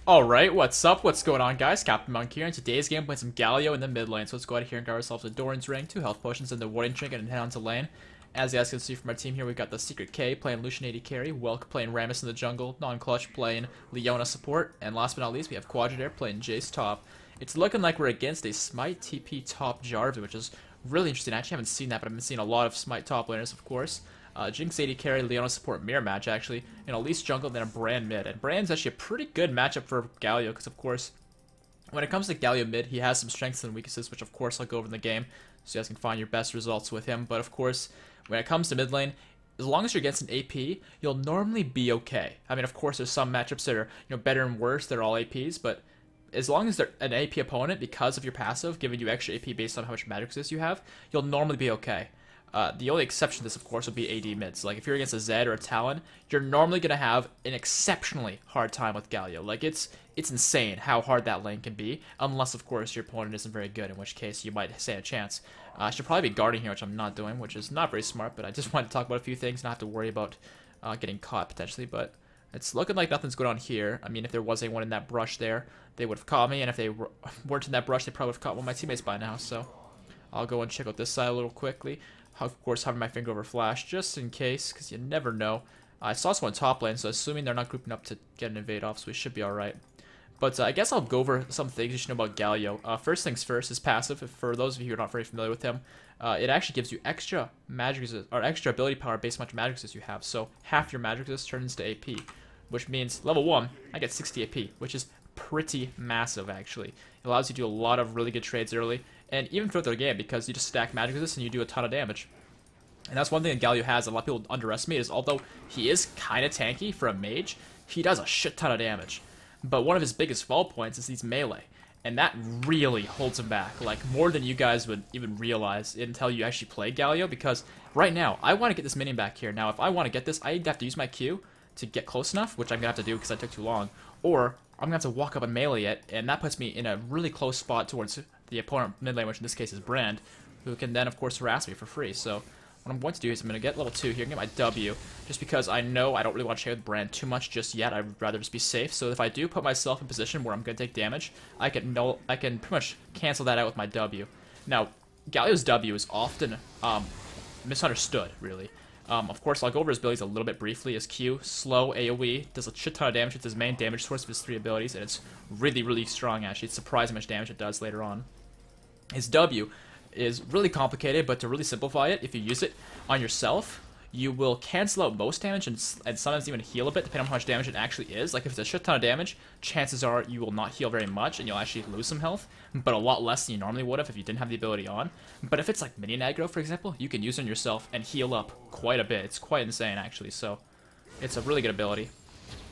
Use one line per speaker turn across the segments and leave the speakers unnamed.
Alright, what's up? What's going on, guys? CaptainMonk here. In today's game, playing some Galio in the mid lane. So let's go out here and grab ourselves a Doran's Ring, 2 health potions, and the Warding Trinket, and head on to lane. As you guys can see from our team here, we've got the Secret K playing Lucian AD carry, Welk playing Rammus in the jungle, Non-Clutch playing Leona support, and last but not least, we have Quadradair playing Jace top. It's looking like we're against a Smite TP top Jarvan, which is really interesting. I actually haven't seen that, but I've been seeing a lot of Smite top laners, of course. Jinx AD carry, Leona support mirror match actually, and Elise jungle, then a Brand mid. And Brand's actually a pretty good matchup for Galio, because of course, when it comes to Galio mid, he has some strengths and weaknesses, which of course I'll go over in the game, so you guys can find your best results with him. But of course, when it comes to mid lane, as long as you're against an AP, you'll normally be okay. I mean, of course, there's some matchups that are better and worse. They're all APs, but as long as they're an AP opponent, because of your passive, giving you extra AP based on how much magic resist you have, you'll normally be okay. The only exception to this, of course, would be AD mids. Like, if you're against a Zed or a Talon, you're normally going to have an exceptionally hard time with Galio. Like, it's insane how hard that lane can be, unless, of course, your opponent isn't very good, in which case you might stand a chance. I should probably be guarding here, which I'm not doing, which is not very smart, but I just wanted to talk about a few things, not have to worry about getting caught, potentially, but it's looking like nothing's going on here. I mean, if there was anyone in that brush there, they would have caught me, and if they weren't in that brush, they probably would have caught one of my teammates by now, so I'll go and check out this side a little quickly. Of course, having my finger over flash, just in case, because you never know. I saw someone top lane, so assuming they're not grouping up to get an invade off, so we should be alright. But I guess I'll go over some things you should know about Galio. First things first, is passive. For those of you who are not very familiar with him, it actually gives you extra magic resist, or extra ability power based on how much magic resist you have. So half your magic resist turns into AP, which means level 1, I get 60 AP, which is pretty massive, actually. It allows you to do a lot of really good trades early, and even throughout the game, because you just stack magic resist and you do a ton of damage. And that's one thing that Galio has that a lot of people underestimate, is although he is kind of tanky for a mage, he does a shit ton of damage. But one of his biggest fall points is these melee, and that really holds him back, like more than you guys would even realize until you actually play Galio, because right now, I want to get this minion back here. Now, if I want to get this, I have to use my Q to get close enough, which I'm going to have to do because I took too long, or I'm going to have to walk up and melee it, and that puts me in a really close spot towards the opponent mid lane, which in this case is Brand, who can then, of course, harass me for free. So what I'm going to do is I'm going to get level 2 here and get my W, just because I know I don't really want to trade with Brand too much just yet. I'd rather just be safe. So if I do put myself in a position where I'm going to take damage, I can pretty much cancel that out with my W. Now, Galio's W is often misunderstood, really. Of course, I'll go over his abilities a little bit briefly. His Q, slow, AoE, does a shit ton of damage with his main damage source of his 3 abilities, and it's really, really strong, actually. It's surprising how much damage it does later on. His W is really complicated, but to really simplify it, if you use it on yourself, you will cancel out most damage and sometimes even heal a bit, depending on how much damage it actually is. Like, if it's a shit ton of damage, chances are you will not heal very much, and you'll actually lose some health, but a lot less than you normally would have if you didn't have the ability on. But if it's like minion aggro, for example, you can use it on yourself and heal up quite a bit. It's quite insane, actually, so it's a really good ability.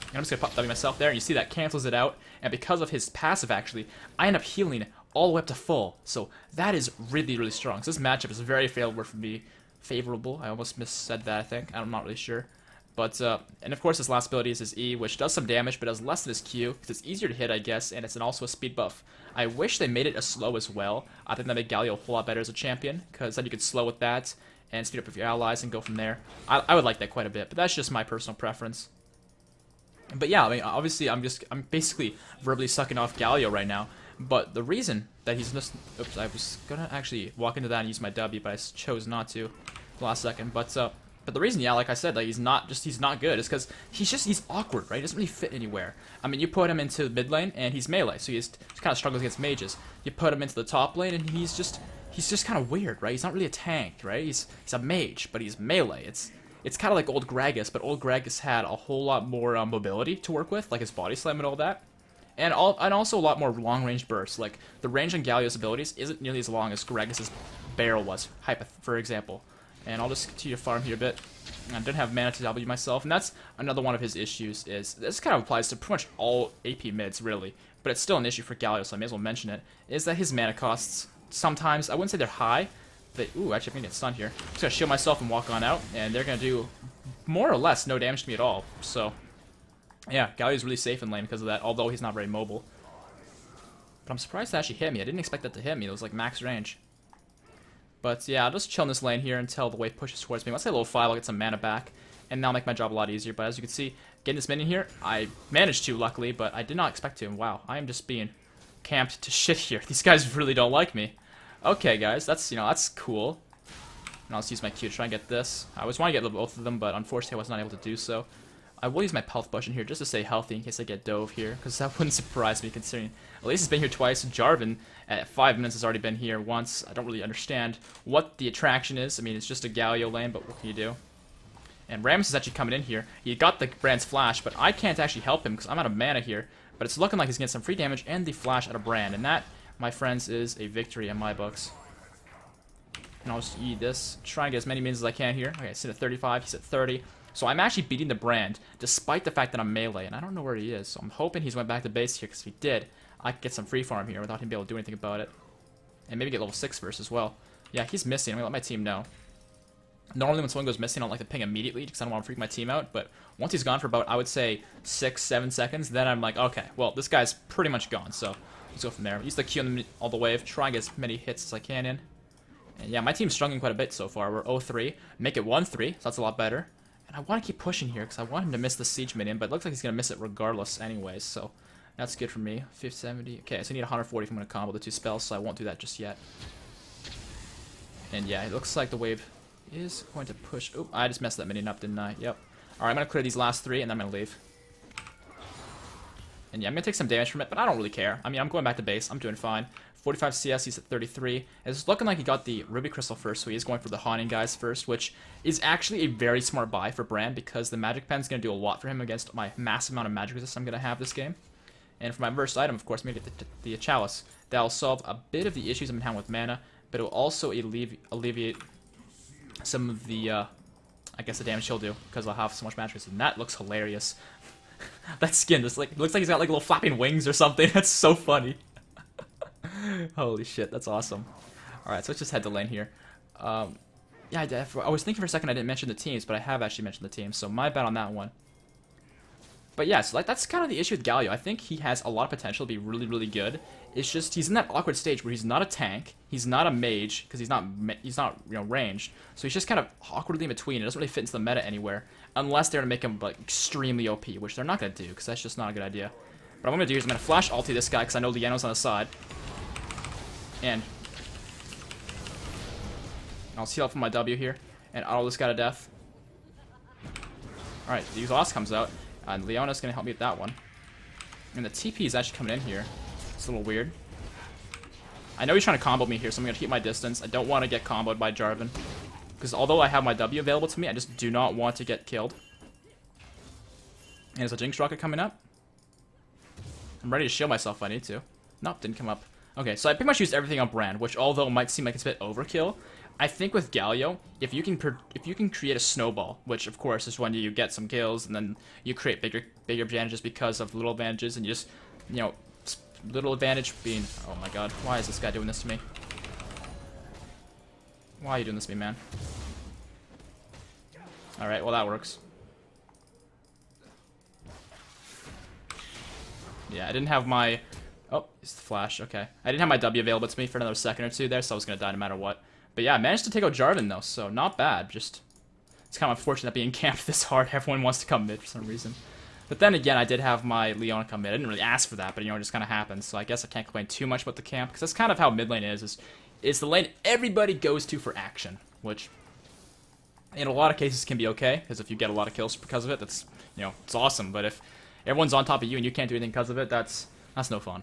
And I'm just going to pop W myself there, and you see that cancels it out, and because of his passive, actually, I end up healing all the way up to full, so that is really, really strong. So this matchup is very favorable for me. Favorable. I almost missaid that, I think. I'm not really sure. But, and of course his last ability is his E, which does some damage, but does less than his Q, because it's easier to hit, I guess, and it's also a speed buff. I wish they made it as slow as well. I think that made Galio a whole lot better as a champion, because then you could slow with that, and speed up with your allies and go from there. I would like that quite a bit, but that's just my personal preference. But yeah, I mean, obviously I'm basically verbally sucking off Galio right now. But the reason that he's just... Oops, I was gonna actually walk into that and use my W, but I chose not to the last second. But the reason, yeah, like I said, that he's not good is because he's awkward, right? He doesn't really fit anywhere. I mean, you put him into mid lane and he's melee, so he kind of struggles against mages. You put him into the top lane and he's just kind of weird, right? He's not really a tank, right? He's a mage, but he's melee. It's kind of like old Gragas, but old Gragas had a whole lot more mobility to work with, like his body slam and all that. And also a lot more long-range bursts. Like, the range on Galio's abilities isn't nearly as long as Gragas' barrel was, for example. And I'll just continue to farm here a bit. I didn't have mana to W myself, and that's another one of his issues, is this kind of applies to pretty much all AP mids, really. But it's still an issue for Galio, so I may as well mention it, is that his mana costs, sometimes, I wouldn't say they're high, but, ooh, actually I'm gonna get stunned here. I'm just gonna shield myself and walk on out, and they're gonna do more or less no damage to me at all, so... Yeah, Galio's really safe in lane because of that, although he's not very mobile. But I'm surprised that actually hit me. I didn't expect that to hit me. It was like max range. But yeah, I'll just chill in this lane here until the wave pushes towards me. Once I level 5, I'll get some mana back. and that'll make my job a lot easier. But as you can see, getting this minion here, I managed to, luckily, but I did not expect to. And wow, I am just being camped to shit here. These guys really don't like me. Okay, guys, that's, you know, that's cool. And I'll just use my Q to try and get this. I always want to get both of them, but unfortunately I was not able to do so. I will use my health potion here just to stay healthy in case I get dove here, because that wouldn't surprise me considering at least he's been here twice. Jarvan at 5 minutes has already been here once. I don't really understand what the attraction is. I mean, it's just a Galio lane, but what can you do? And Rammus is actually coming in here. He got the Brand's flash, but I can't actually help him because I'm out of mana here. But it's looking like he's getting some free damage and the flash out of Brand, and that, my friends, is a victory in my books. And I'll just eat this, try and get as many minions as I can here. Okay, he's at 35, he's at 30. So I'm actually beating the Brand, despite the fact that I'm melee, and I don't know where he is. So I'm hoping he's went back to base here, because if he did, I could get some free farm here without him being able to do anything about it. And maybe get level 6 first as well. Yeah, he's missing. I'm going to let my team know. Normally when someone goes missing, I don't like to ping immediately, because I don't want to freak my team out. But once he's gone for about, I would say, 6-7 seconds, then I'm like, okay, well, this guy's pretty much gone. So let's go from there. Use the Q on all the wave, try and get as many hits as I can in. And yeah, my team's struggling quite a bit so far. We're 0-3. Make it 1-3, so that's a lot better. And I want to keep pushing here because I want him to miss the siege minion, but it looks like he's going to miss it regardless anyways, so that's good for me. 50-70. Okay, so I need 140 if I'm going to combo the 2 spells, so I won't do that just yet. And yeah, it looks like the wave is going to push. Oh, I just messed that minion up, didn't I? Yep. Alright, I'm going to clear these last 3, and then I'm going to leave. And yeah, I'm going to take some damage from it, but I don't really care. I mean, I'm going back to base. I'm doing fine. 45 CS, he's at 33. It's looking like he got the Ruby Crystal first, so he is going for the Haunting guys first, which is actually a very smart buy for Brand, because the Magic Pen's going to do a lot for him against my massive amount of magic resist I'm going to have this game. And for my first item, of course, I'm going to get the Chalice. That'll solve a bit of the issues I'm having with mana, but it will also alleviate some of the, I guess, the damage he'll do, because I'll have so much magic resist, and that looks hilarious. That skin, just like, looks like he's got like little flapping wings or something. That's so funny. Holy shit, that's awesome. Alright, so let's just head to lane here. Yeah, I was thinking for a second I didn't mention the teams, but I have actually mentioned the teams, so my bad on that one. But yeah, so like, that's kind of the issue with Galio. I think he has a lot of potential to be really, really good. It's just he's in that awkward stage where he's not a tank, he's not a mage, because he's not you know, ranged. So he's just kind of awkwardly in between. It doesn't really fit into the meta anywhere, unless they're going to make him like extremely OP, which they're not going to do, because that's just not a good idea. But what I'm going to do is I'm going to flash ulti this guy, because I know Liano's on the side. And I'll seal up for my W here, and auto this guy to death. Alright, the exhaust comes out, and Leona's going to help me with that one. And the TP is actually coming in here. It's a little weird. I know he's trying to combo me here, so I'm going to keep my distance. I don't want to get comboed by Jarvan, because although I have my W available to me, I just do not want to get killed. And there's a Jinx Rocket coming up. I'm ready to shield myself if I need to. Nope, didn't come up. Okay, so I pretty much used everything on Brand, which although it might seem like it's a bit overkill, I think with Galio, if you can create a snowball, which of course is when you get some kills and then you create bigger advantages because of little advantages, and you just, you know, little advantage being, oh my god, why is this guy doing this to me? Why are you doing this to me, man? Alright, well that works. Yeah, I didn't have my... Oh, it's the flash, okay. I didn't have my W available to me for another second or two there, so I was going to die no matter what. But yeah, I managed to take out Jarvan though, so not bad. Just, it's kind of unfortunate being camped this hard. Everyone wants to come mid for some reason. But then again, I did have my Leona come mid. I didn't really ask for that, but you know, it just kind of happened. So I guess I can't complain too much about the camp, because that's kind of how mid lane is the lane everybody goes to for action, which in a lot of cases can be okay, because if you get a lot of kills because of it, that's, you know, it's awesome. But if everyone's on top of you and you can't do anything because of it, that's no fun.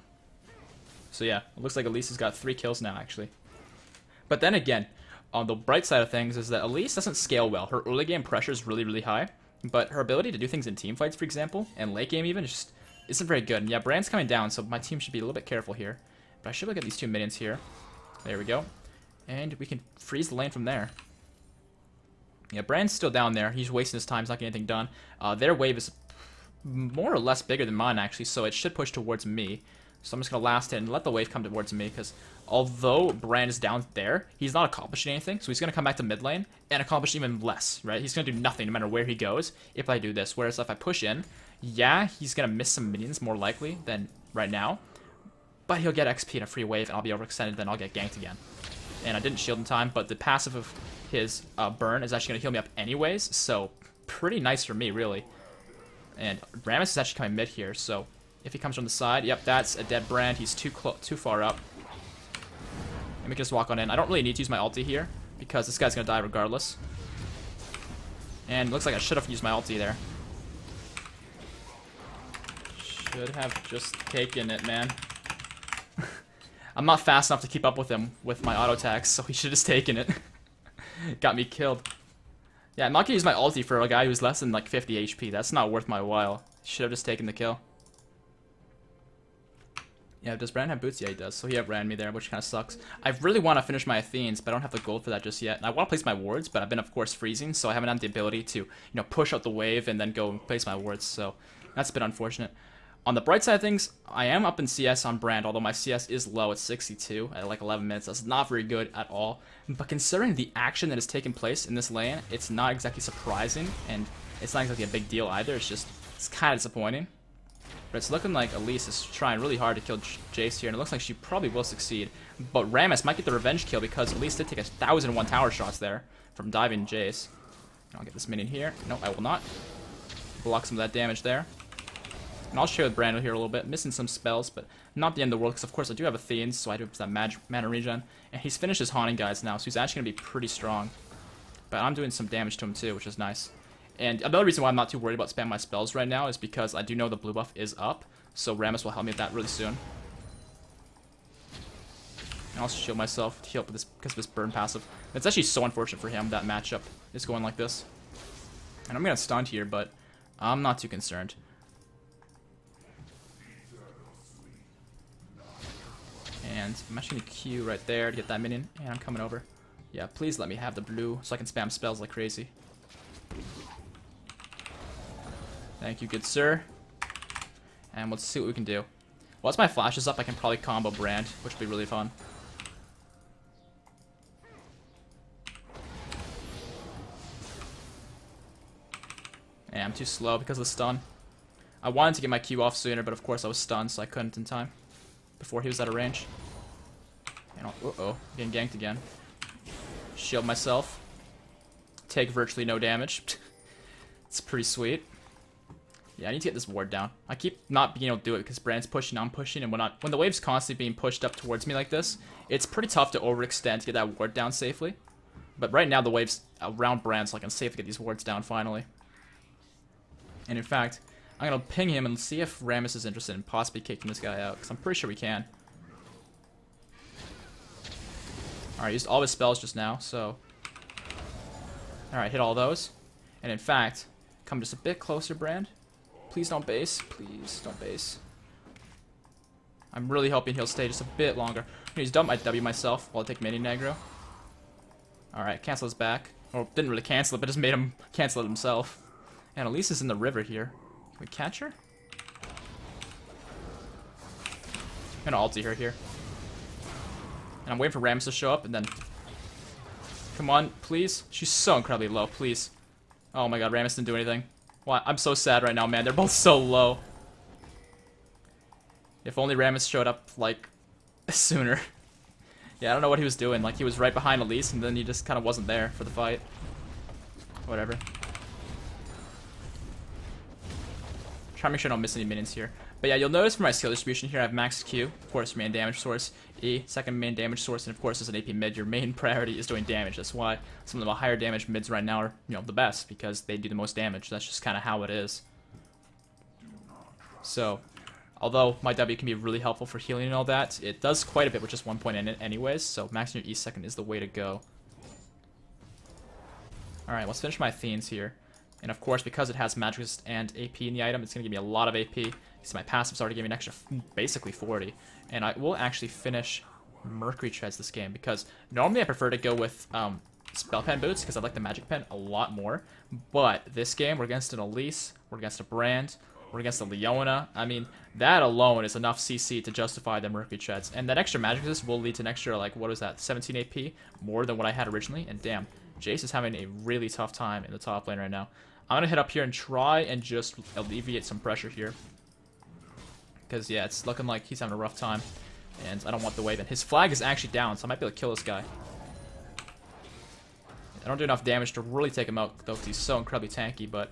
So yeah, it looks like Elise has got 3 kills now, actually. But then again, on the bright side of things is that Elise doesn't scale well. Her early game pressure is really, really high, but her ability to do things in team fights, for example, and late game even, just isn't very good. And yeah, Brand's coming down, so my team should be a little bit careful here. But I should look at these 2 minions here. There we go. And we can freeze the lane from there. Yeah, Brand's still down there. He's wasting his time. He's not getting anything done. Their wave is more or less bigger than mine, actually, so it should push towards me. So I'm just going to last hit and let the wave come towards me, because although Brand is down there, he's not accomplishing anything, so he's going to come back to mid lane and accomplish even less, right? He's going to do nothing no matter where he goes if I do this. Whereas if I push in, yeah, he's going to miss some minions more likely than right now, but he'll get XP in a free wave and I'll be overextended, then I'll get ganked again. And I didn't shield in time, but the passive of his burn is actually going to heal me up anyways, so pretty nice for me, really. And Rammus is actually coming mid here, so if he comes from the side, yep, that's a dead Brand. He's too far up. And we can just walk on in. I don't really need to use my ulti here, because this guy's going to die regardless. And it looks like I should have used my ulti there. Should have just taken it, man. I'm not fast enough to keep up with him with my auto attacks, so he should have just taken it. Got me killed. Yeah, I'm not gonna use my ulti for a guy who's less than like 50 HP. That's not worth my while. Should have just taken the kill. Yeah, does Brand have boots? Yeah, he does. So he outran me there, which kind of sucks. I really want to finish my Athenes, but I don't have the gold for that just yet. And I want to place my wards, but I've been, of course, freezing, so I haven't had the ability to, push out the wave and then go and place my wards. So that's a bit unfortunate. On the bright side of things, I am up in CS on Brand, although my CS is low at 62 at like 11 minutes. That's not very good at all. But considering the action that has taken place in this lane, it's not exactly surprising, and it's not exactly a big deal either. It's kind of disappointing. But it's looking like Elise is trying really hard to kill Jace here, and it looks like she probably will succeed. But Rammus might get the revenge kill because Elise did take 1,001 tower shots there from diving Jace. I'll get this minion here. No, I will not. Block some of that damage there. And I'll share with Brando here a little bit, missing some spells, but not the end of the world, because of course I do have Athenes, so I do have that mana regen. And he's finished his Haunting guys now, so he's actually going to be pretty strong. But I'm doing some damage to him too, which is nice. And another reason why I'm not too worried about spamming my spells right now is because I do know the blue buff is up, so Rammus will help me with that really soon. And I'll shield myself to heal up with this, because of this burn passive. It's actually so unfortunate for him that matchup is going like this. And I'm going to stun here, but I'm not too concerned. And I'm actually going to Q right there to get that minion, and I'm coming over. Yeah, please let me have the blue so I can spam spells like crazy. Thank you, good sir. And let's see what we can do. Once my flash is up, I can probably combo Brand, which would be really fun. Yeah, I'm too slow because of the stun. I wanted to get my Q off sooner, but of course I was stunned, so I couldn't in time. Before he was out of range. And uh-oh, getting ganked again. Shield myself. Take virtually no damage. It's pretty sweet. Yeah, I need to get this ward down. I keep not being able to do it because Brand's pushing, I'm pushing, and when the wave's constantly being pushed up towards me like this, it's pretty tough to overextend to get that ward down safely. But right now the wave's around Brand, so I can safely get these wards down finally. And in fact, I'm going to ping him and see if Rammus is interested in possibly kicking this guy out, because I'm pretty sure we can. Alright, used all his spells just now, so... Alright, hit all those. And in fact, come just a bit closer, Brand. Please don't base. Please don't base. I'm really hoping he'll stay just a bit longer. He's done my W myself while I take mini Negro. Alright, cancel his back. Or didn't really cancel it, but just made him cancel it himself. And Elise is in the river here. Can we catch her? I'm gonna ulti her here. And I'm waiting for Rammus to show up, and then... Come on, please. She's so incredibly low, please. Oh my god, Rammus didn't do anything. Well, I'm so sad right now, man. They're both so low. If only Rammus showed up, like, sooner. Yeah, I don't know what he was doing. Like, he was right behind Elise, and then he just kind of wasn't there for the fight. Whatever. Try to make sure I don't miss any minions here. But yeah, you'll notice for my skill distribution here, I have max Q, of course, main damage source, E, second main damage source, and of course, as an AP mid, your main priority is doing damage. That's why some of the higher damage mids right now are, the best, because they do the most damage. That's just kind of how it is. So, although my W can be really helpful for healing and all that, it does quite a bit with just 1 point in it anyways, so maxing your E second is the way to go. Alright, let's finish my Athenes here. And of course, because it has magic resist and AP in the item, it's going to give me a lot of AP. So my passive's already giving me an extra, basically 40. And I will actually finish Mercury Treads this game, because normally I prefer to go with Spell Pen Boots, because I like the Magic Pen a lot more. But this game, we're against an Elise, we're against a Brand, we're against a Leona. I mean, that alone is enough CC to justify the Mercury Treads. And that extra magic resist will lead to an extra, like, what is that, 17 AP? More than what I had originally. And damn, Jace is having a really tough time in the top lane right now. I'm going to head up here and try and just alleviate some pressure here. Because, yeah, it's looking like he's having a rough time. And I don't want the wave. And his flag is actually down, so I might be able to kill this guy. I don't do enough damage to really take him out, though, because he's so incredibly tanky, but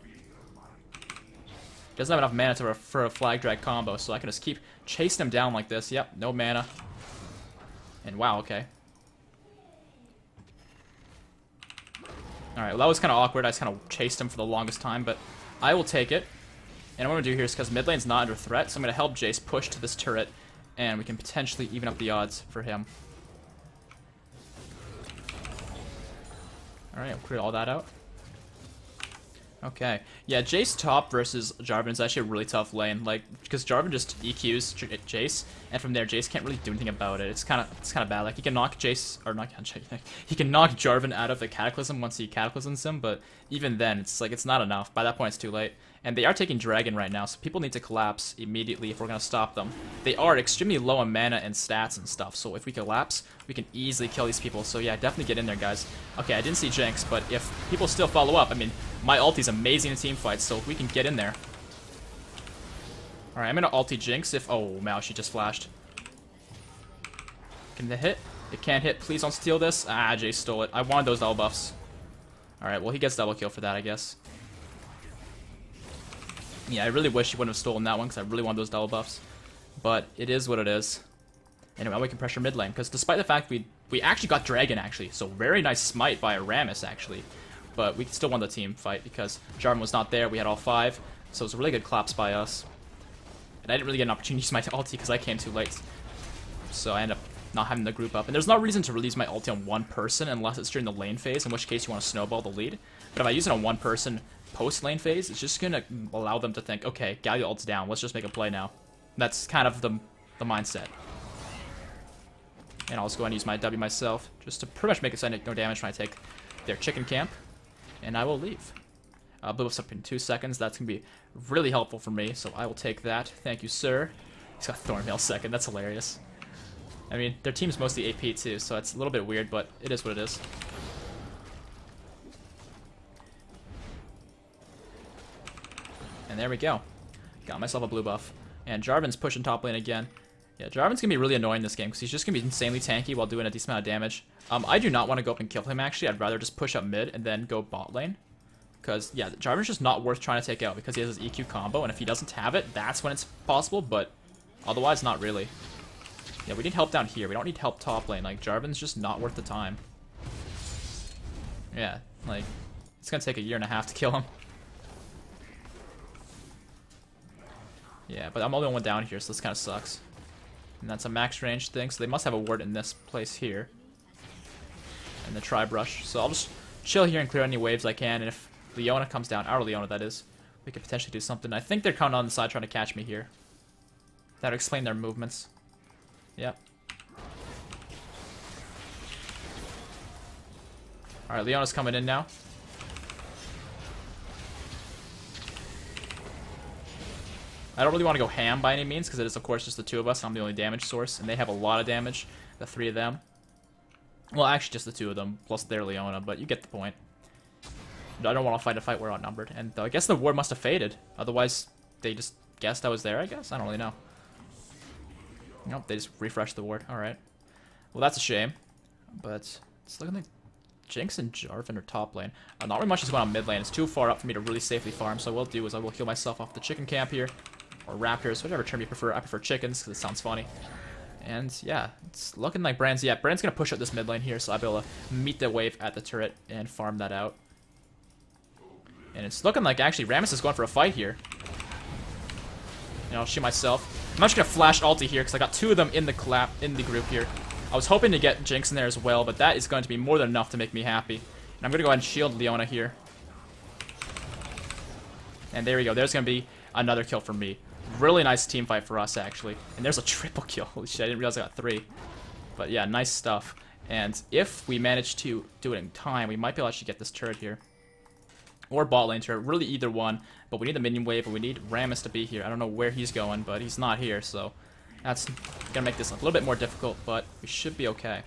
he doesn't have enough mana for a flag drag combo, so I can just keep chasing him down like this. Yep, no mana. And wow, okay. Alright, well that was kind of awkward. I just kind of chased him for the longest time, but I will take it. And what I'm going to do here is, because mid lane's not under threat, so I'm going to help Jace push to this turret, and we can potentially even up the odds for him. Alright, I'll clear all that out. Okay. Yeah, Jace top versus Jarvan is actually a really tough lane, like, because Jarvan just EQs Jace, and from there Jace can't really do anything about it. It's kind of bad. Like, he can knock Jace, or not Jace, he can knock Jarvan out of the Cataclysm once he Cataclysms him, but even then, it's like, it's not enough. By that point, it's too late. And they are taking Dragon right now, so people need to collapse immediately if we're going to stop them. They are extremely low on mana and stats and stuff, so if we collapse, we can easily kill these people. So yeah, definitely get in there, guys. Okay, I didn't see Jinx, but if people still follow up, I mean, my ulti's amazing in team fights, so if we can get in there. Alright, I'm going to ulti Jinx if... Oh, wow, she just flashed. Can it hit? It can't hit. Please don't steal this. Ah, Jay stole it. I wanted those double buffs. Alright, well, he gets double kill for that, I guess. Yeah, I really wish he wouldn't have stolen that one, because I really want those double buffs. But it is what it is. Anyway, we can pressure mid lane, because despite the fact we actually got Dragon, actually. So very nice smite by Aramis, actually. But we still won the team fight, because Jarvan was not there. We had all 5. So it was a really good collapse by us. And I didn't really get an opportunity to use my ulti, because I came too late. So I ended up not having the group up. And there's no reason to release my ulti on one person, unless it's during the lane phase, in which case you want to snowball the lead. But if I use it on one person post-lane phase, it's just going to allow them to think, okay, Galio ult's down, let's just make a play now. That's kind of the mindset. And I'll just go ahead and use my W myself, just to pretty much make it so I take no damage when I take their chicken camp. And I will leave. Blue buff's up in 2 seconds, that's going to be really helpful for me, so I will take that. Thank you, sir. He's got Thornmail second, that's hilarious. I mean, their team's mostly AP too, so it's a little bit weird, but it is what it is. And there we go. Got myself a blue buff. And Jarvan's pushing top lane again. Yeah, Jarvan's going to be really annoying this game because he's just going to be insanely tanky while doing a decent amount of damage. I do not want to go up and kill him, actually. I'd rather just push up mid and then go bot lane. Because, yeah, Jarvan's just not worth trying to take out because he has his EQ combo, and if he doesn't have it, that's when it's possible, but otherwise, not really. Yeah, we need help down here. We don't need help top lane. Like, Jarvan's just not worth the time. Yeah, like, it's going to take a year and a half to kill him. Yeah, but I'm the only one down here, so this kind of sucks. And that's a max range thing, so they must have a ward in this place here. And the tri-brush. So I'll just chill here and clear any waves I can, and if Leona comes down, our Leona that is, we could potentially do something. I think they're coming on the side trying to catch me here. That would explain their movements. Yep. Alright, Leona's coming in now. I don't really want to go ham by any means, because it is, of course, just the 2 of us. I'm the only damage source, and they have a lot of damage, the 3 of them. Well, actually, just the 2 of them, plus their Leona, but you get the point. I don't want to fight a fight we're outnumbered, and I guess the ward must have faded. Otherwise, they just guessed I was there, I guess? I don't really know. Nope, they just refreshed the ward. Alright. Well, that's a shame, but it's looking like Jinx and Jarvan are top lane. Not really much is going on mid lane. It's too far up for me to really safely farm, so what I'll do is I will heal myself off the chicken camp here. Or raptors, whatever term you prefer. I prefer chickens, because it sounds funny. And yeah, it's looking like Brand's... Yeah, Brand's going to push up this mid lane here, so I'll be able to meet the wave at the turret and farm that out. And it's looking like, actually, Rammus is going for a fight here. And I'll shoot myself. I'm just going to flash ulti here, because I got 2 of them in the group here. I was hoping to get Jinx in there as well, but that is going to be more than enough to make me happy. And I'm going to go ahead and shield Leona here. And there we go. There's going to be another kill for me. Really nice team fight for us, actually. And there's a triple kill. Holy shit, I didn't realize I got 3. But yeah, nice stuff. And if we manage to do it in time, we might be able to actually get this turret here. Or bot lane turret. Really either one. But we need the minion wave, and we need Rammus to be here. I don't know where he's going, but he's not here, so that's gonna make this a little bit more difficult, but we should be okay.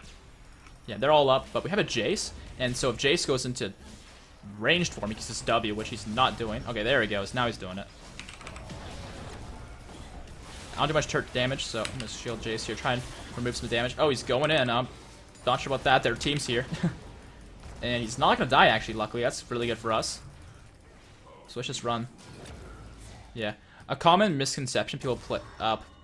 Yeah, they're all up, but we have a Jace, and so if Jace goes into ranged form, he uses W, which he's not doing. Okay, there he goes. Now he's doing it. I don't do much turret damage, so I'm gonna shield Jace here, try and remove some damage. Oh, he's going in. I'm not sure about that. There are teams here. And he's not gonna die, actually, luckily. That's really good for us. So let's just run. Yeah. A common misconception people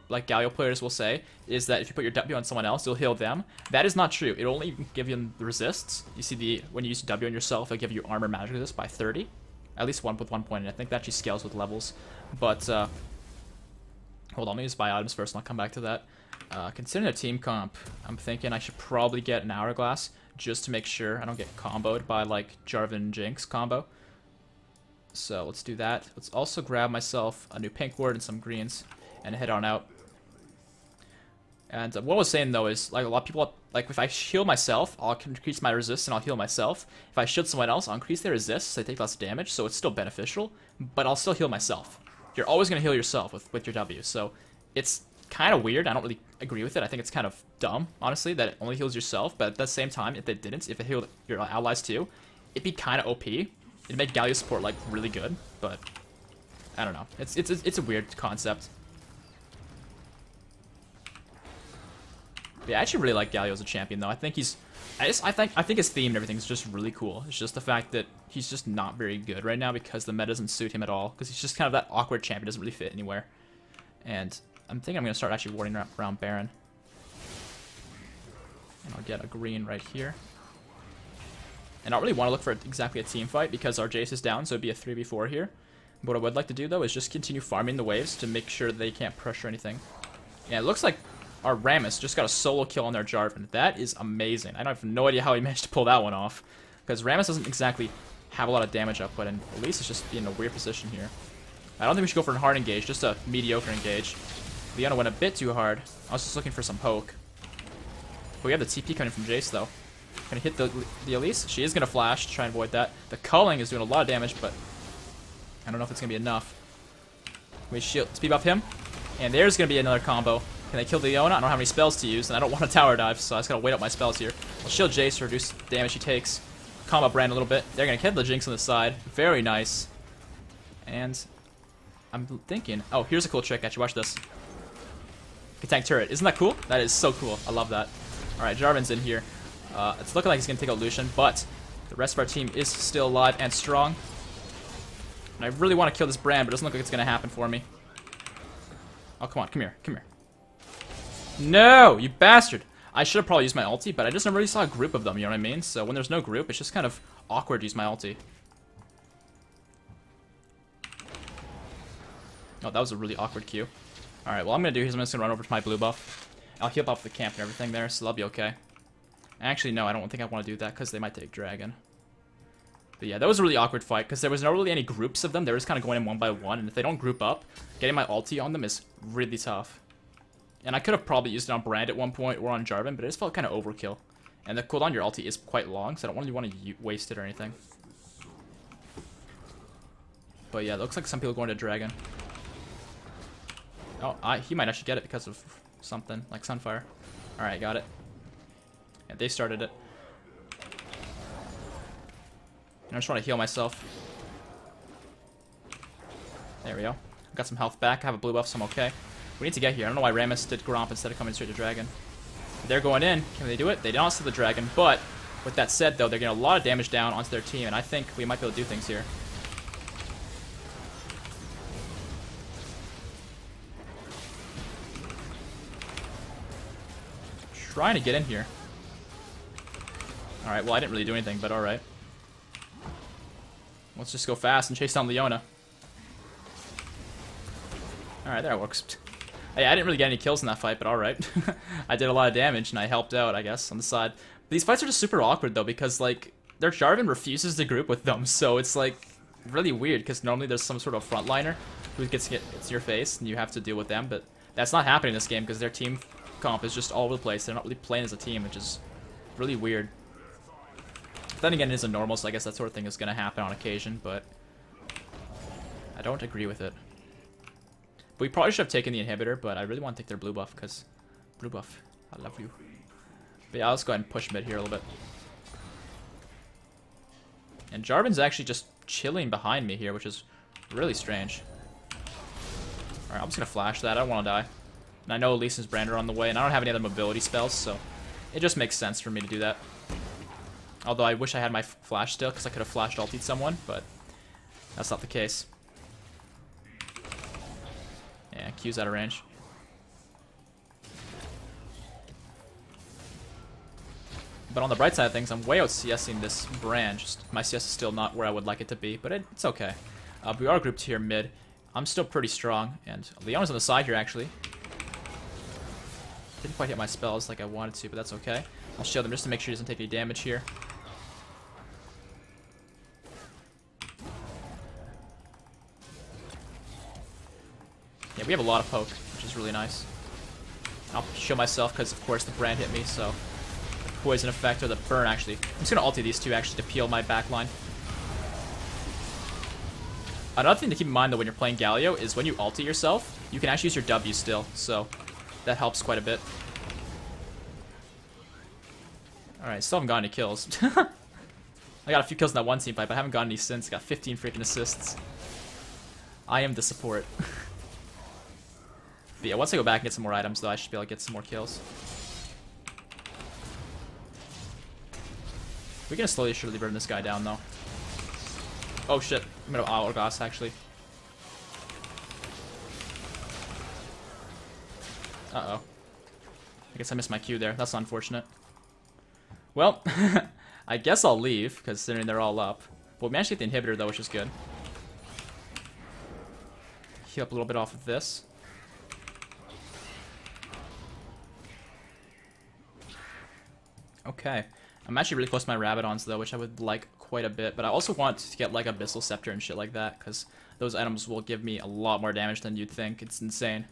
like Galio players will say is that if you put your W on someone else, you'll heal them. That is not true. It'll only give you the resists. You see, when you use W on yourself, it'll give you armor magic resist by 30. At least one with 1 point, and I think that actually scales with levels. But, hold on, let me just buy items first, and I'll come back to that. Considering a team comp, I'm thinking I should probably get an Hourglass, just to make sure I don't get comboed by, like, Jarvan Jinx combo. So, let's do that. Let's also grab myself a new pink ward and some greens, and head on out. And what I was saying, though, is, like, a lot of people, like, if I heal myself, I'll increase my resist and I'll heal myself. If I shield someone else, I'll increase their resist, so they take less damage, so it's still beneficial, but I'll still heal myself. You're always going to heal yourself with your W, so it's kind of weird. I don't really agree with it. I think it's kind of dumb, honestly, that it only heals yourself, but at the same time, if it didn't, if it healed your allies too, it'd be kind of OP. It'd make Galio support, like, really good, but I don't know. It's a weird concept. Yeah, I actually really like Galio as a champion, though. I think he's... I think his theme and everything is just really cool. It's just the fact that he's just not very good right now because the meta doesn't suit him at all. Because he's just kind of that awkward champion, doesn't really fit anywhere. And I'm thinking I'm going to start actually warding around Baron. And I'll get a green right here. And I don't really want to look for exactly a team fight because our Jace is down, so it'd be a 3v4 here. But what I would like to do, though, is just continue farming the waves to make sure they can't pressure anything. Yeah, it looks like our Rammus just got a solo kill on their Jarvan. That is amazing. I have no idea how he managed to pull that one off. Because Rammus doesn't exactly have a lot of damage output, and Elise is just in a weird position here. I don't think we should go for a hard engage, just a mediocre engage. Leona went a bit too hard. I was just looking for some poke. But we have the TP coming from Jace, though. Gonna hit the Elise. She is gonna flash to try and avoid that. The culling is doing a lot of damage, but I don't know if it's gonna be enough. We shield speed buff him, and there's gonna be another combo. Can they kill the Leona? I don't have any spells to use, and I don't want to tower dive, so I just gotta wait up my spells here. I'll shield Jace to reduce the damage he takes. Combo Brand a little bit. They're gonna kill the Jinx on the side. Very nice. And I'm thinking, oh, here's a cool trick. Actually, watch this. Tank turret. Isn't that cool? That is so cool. I love that. All right, Jarvan's in here. It's looking like he's gonna take out Lucian, but the rest of our team is still alive and strong. And I really want to kill this Brand, but it doesn't look like it's gonna happen for me. Oh, come on, come here, come here. No, you bastard! I should have probably used my ulti, but I just never really saw a group of them, you know what I mean? So when there's no group, it's just kind of awkward to use my ulti. Oh, that was a really awkward Q. Alright, well, I'm gonna do is I'm just gonna run over to my blue buff. I'll heal up the camp and everything there, so that'll be okay. Actually, no, I don't think I want to do that, because they might take Dragon. But yeah, that was a really awkward fight, because there was not really any groups of them. They were just kind of going in one by one, and if they don't group up, getting my ulti on them is really tough. And I could have probably used it on Brand at one point, or on Jarvan, but it just felt kind of overkill. And the cooldown on your ulti is quite long, so I don't really want to waste it or anything. But yeah, it looks like some people are going to Dragon. Oh, he might actually get it because of something, like Sunfire. Alright, got it. Yeah, they started it. I just want to heal myself. There we go. Got some health back. I have a blue buff, so I'm okay. We need to get here. I don't know why Rammus did Gromp instead of coming straight to Dragon. They're going in. Can they do it? They don't see the Dragon, but with that said, though, they're getting a lot of damage down onto their team, and I think we might be able to do things here. Trying to get in here. Alright, well, I didn't really do anything, but alright. Let's just go fast and chase down Leona. Alright, that works. Hey, I didn't really get any kills in that fight, but alright. I did a lot of damage, and I helped out, I guess, on the side. But these fights are just super awkward, though, because, like, their Jarvan refuses to group with them, so it's, like, really weird, because normally there's some sort of frontliner who gets your face, and you have to deal with them, but that's not happening in this game, because their team comp is just all over the place. They're not really playing as a team, which is really weird. But then again, it is a normal, so I guess that sort of thing is going to happen on occasion, but I don't agree with it. But we probably should have taken the inhibitor, but I really want to take their blue buff, because blue buff, I love you. But yeah, let's go ahead and push mid here a little bit. And Jarvan's actually just chilling behind me here, which is really strange. Alright, I'm just going to flash that. I don't want to die. And I know Elise and Brand are on the way, and I don't have any other mobility spells, so it just makes sense for me to do that. Although I wish I had my flash still, because I could have flashed ultied someone, but that's not the case. Yeah, Q's out of range. But on the bright side of things, I'm way out CSing this Brand. Just my CS is still not where I would like it to be, but it's okay. We are grouped here mid. I'm still pretty strong, and Leona's on the side here, actually. Didn't quite hit my spells like I wanted to, but that's okay. I'll shield him just to make sure he doesn't take any damage here. Yeah, we have a lot of poke, which is really nice. I'll show myself because, of course, the Brand hit me, so the poison effect, or the burn, actually. I'm just going to ulti these two, actually, to peel my backline. Another thing to keep in mind, though, when you're playing Galio is when you ulti yourself, you can actually use your W still, so that helps quite a bit. Alright, still haven't got any kills. I got a few kills in that one team fight, but I haven't gotten any since. Got 15 freaking assists. I am the support. But yeah, once I go back and get some more items, though, I should be able to get some more kills. We're gonna slowly surely burn this guy down, though. Oh shit, I'm gonna Hourglass, actually. Uh-oh. I guess I missed my Q there. That's unfortunate. Well, I guess I'll leave, considering they're all up. But we managed to get the inhibitor, though, which is good. Heal up a little bit off of this. Okay. I'm actually really close to my Rabadons, though, which I would like quite a bit. But I also want to get, like, Abyssal Scepter and shit like that, because those items will give me a lot more damage than you'd think. It's insane.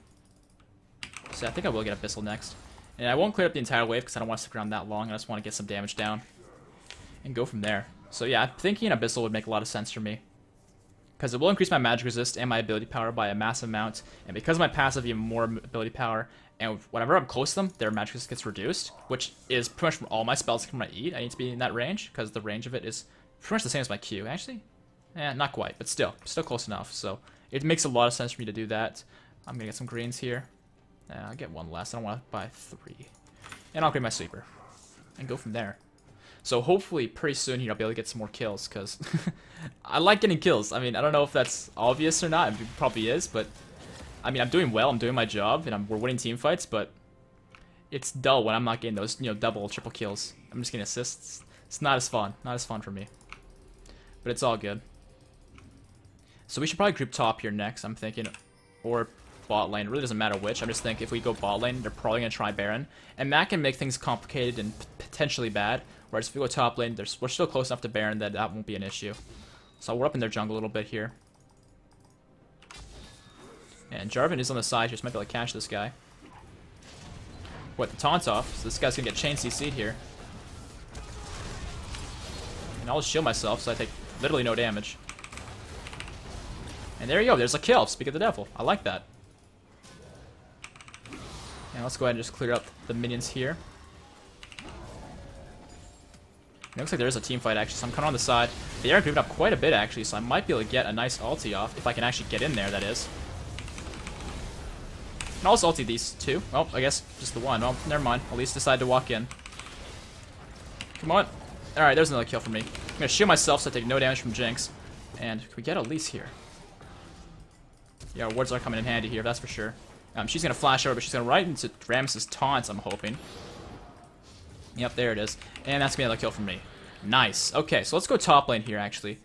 So I think I will get Abyssal next. And I won't clear up the entire wave, because I don't want to stick around that long. I just want to get some damage down and go from there. So yeah, thinking Abyssal would make a lot of sense for me, because it will increase my magic resist and my ability power by a massive amount. And because of my passive, even more ability power. And whenever I'm close to them, their magic resist gets reduced, which is pretty much from all my spells from my E. I need to be in that range, because the range of it is pretty much the same as my Q. Actually, not quite, but still close enough. So it makes a lot of sense for me to do that. I'm gonna get some greens here. I'll get one less. I don't want to buy 3. And I'll grab my sweeper and go from there. So hopefully pretty soon here I'll be able to get some more kills, because I like getting kills. I mean, I don't know if that's obvious or not. It probably is, but I mean, I'm doing well. I'm doing my job, and we're winning team fights, but it's dull when I'm not getting those, double, triple kills. I'm just getting assists. It's not as fun. Not as fun for me. But it's all good. So we should probably group top here next, I'm thinking. Or bot lane. It really doesn't matter which. I'm just thinking if we go bot lane, they're probably going to try Baron. And that can make things complicated and potentially bad. Whereas if we go top lane, we're still close enough to Baron that that won't be an issue. So we're up in their jungle a little bit here. And Jarvan is on the side here, so might be able to catch this guy. What, the taunt off, so this guy's going to get chain CC'd here. And I'll just shield myself, so I take literally no damage. And there you go, there's a kill, speak of the devil. I like that. And let's go ahead and just clear up the minions here. It looks like there is a team fight, actually, so I'm kind of on the side. They are grouping up quite a bit, actually, so I might be able to get a nice ulti off, if I can actually get in there, that is. And I'll also ulti these two. Oh, I guess just the one. Oh, never mind. At least decide to walk in. Come on. Alright, there's another kill for me. I'm going to shield myself so I take no damage from Jinx. And can we get Elise here? Yeah, our wards are coming in handy here, that's for sure. She's going to flash over, but she's going to right into Rammus's taunts, I'm hoping. Yep, there it is. And that's going to be another kill from me. Nice. Okay, so let's go top lane here, actually.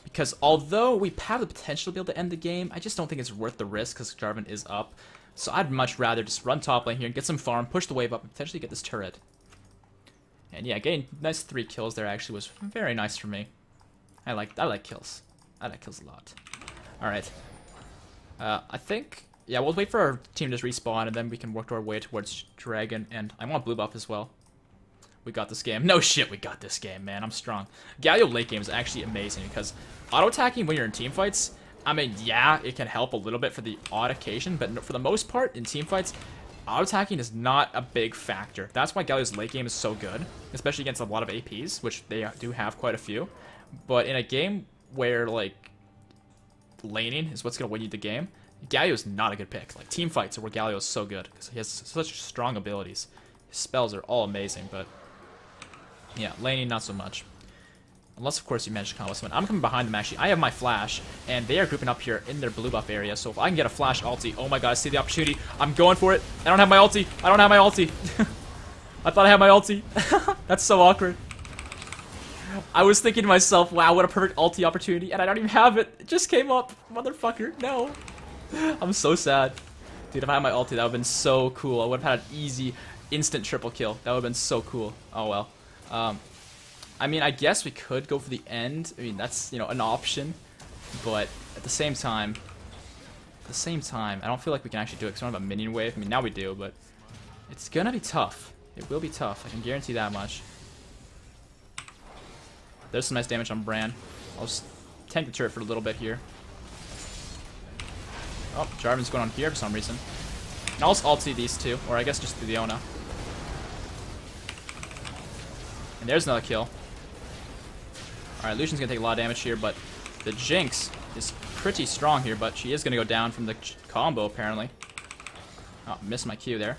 Because although we have the potential to be able to end the game, I just don't think it's worth the risk because Jarvan is up. So I'd much rather just run top lane here and get some farm, push the wave up, and potentially get this turret. And yeah, getting nice 3 kills there actually was very nice for me. I like kills. I like kills a lot. Alright. I think, yeah, we'll wait for our team to just respawn, and then we can work our way towards Dragon, and I want blue buff as well. We got this game. No shit, we got this game, man. I'm strong. Galio late game is actually amazing, because auto-attacking when you're in team fights, I mean, yeah, it can help a little bit for the odd occasion, but for the most part, in team fights, auto-attacking is not a big factor. That's why Galio's late game is so good, especially against a lot of APs, which they do have quite a few. But in a game where, like, laning is what's going to win you the game, Galio is not a good pick. Like, team fights are where Galio is so good, because he has such strong abilities. His spells are all amazing, but yeah, laning, not so much. Unless, of course, you manage to combo someone. I'm coming behind them, actually. I have my flash, and they are grouping up here in their blue buff area. So if I can get a flash ulti, oh my god, I see the opportunity. I'm going for it. I don't have my ulti. I don't have my ulti. I thought I had my ulti. That's so awkward. I was thinking to myself, wow, what a perfect ulti opportunity, and I don't even have it. It just came up. Motherfucker, no. I'm so sad. Dude, if I had my ulti, that would have been so cool. I would have had an easy, instant triple kill. That would have been so cool. Oh well. I mean, I guess we could go for the end. I mean, that's, you know, an option. But at the same time, I don't feel like we can actually do it because we don't have a minion wave. I mean, now we do, but it's gonna be tough. It will be tough. I can guarantee that much. There's some nice damage on Bran. I'll just tank the turret for a little bit here. Oh, Jarvan's going on here for some reason. And I'll just ulti these two, or I guess just the Leona. And there's another kill. Alright, Lucian's gonna take a lot of damage here, but the Jinx is pretty strong here, but she is gonna go down from the combo, apparently. Oh, missed my Q there.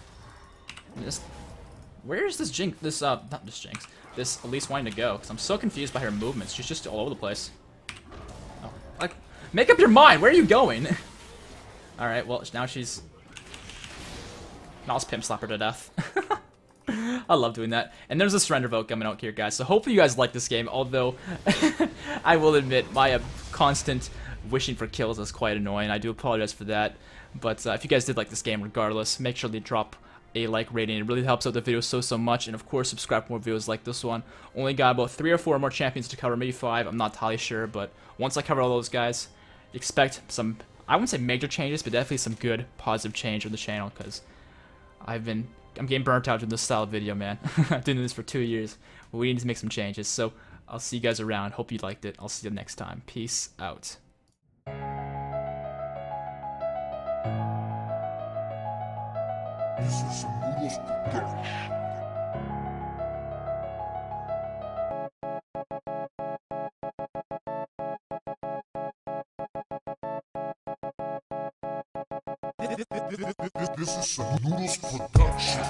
Where is this Jinx? Not this Jinx. This Elise wanting to go, because I'm so confused by her movements. She's just all over the place. Oh, like, make up your mind! Where are you going? Alright, well, now she's... I'll just pimp slap her to death. I love doing that. And there's a surrender vote coming out here, guys. So hopefully you guys like this game, although I will admit my constant wishing for kills is quite annoying. I do apologize for that. But if you guys did like this game regardless, make sure to drop a like rating. It really helps out the video so much. And of course, subscribe for more videos like this one. Only got about 3 or 4 more champions to cover, maybe 5. I'm not entirely sure. But once I cover all those guys, expect some, I wouldn't say major changes, but definitely some good positive change on the channel, because I'm getting burnt out with this style of video, man. I've been doing this for 2 years. We need to make some changes. So I'll see you guys around. Hope you liked it. I'll see you next time. Peace out.
This is some noodles production.